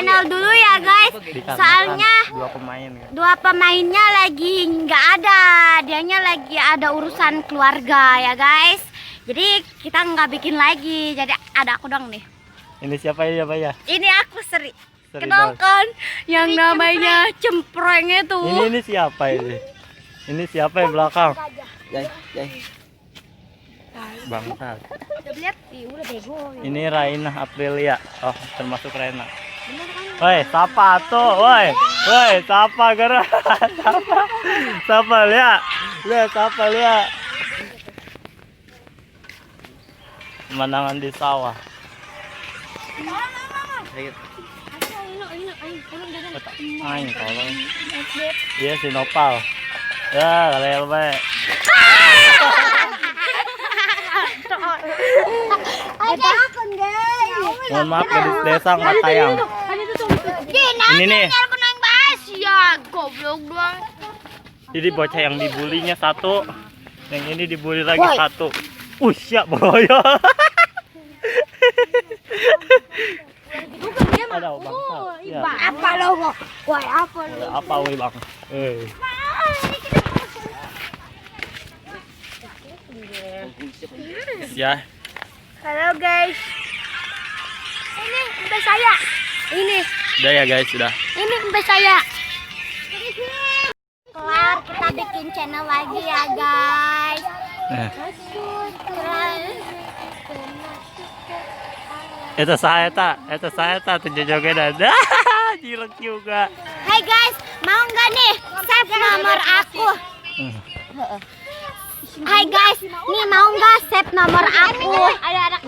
channel dulu ya guys. Soalnya dua pemainnya lagi nggak ada, dianya lagi ada urusan keluarga ya guys. Jadi kita nggak bikin lagi. Jadi ada aku dong nih. Ini siapa ya, Pak ya? Ini aku Sri. Kenalkan yang namanya Cempreng itu. Ini siapa ini? Ini siapa yang belakang? Bangsat. Ini Raina Aprilia. Oh, termasuk Raina. Woi, sapa tuh, woi. Woi, sapa gerak. Sapa lihat. Lihat sapa lihat. Pemandangan di sawah. Aing tolong. Iya si Nopal. Ya, kalel bae. Mohon maaf gadis desa nggak tayang. Ini nih. Jadi bocah yang dibulinya satu, yang ini dibully lagi satu. Siap boyo. Ada bangsa. Ya. Apa lo? Woi, apa lo? Apa woi bang? Ya. Halo guys. Ini mbak saya. Ini. Udah ya guys, sudah. Ini mbak saya. Kelar kita bikin channel lagi ya guys. Itu saya tak tunjuk-tunjukin ada. Jirek juga. Hai guys, mau nggak nih save nomor aku? Hai guys, nih mau nggak save nomor aku? Ada anak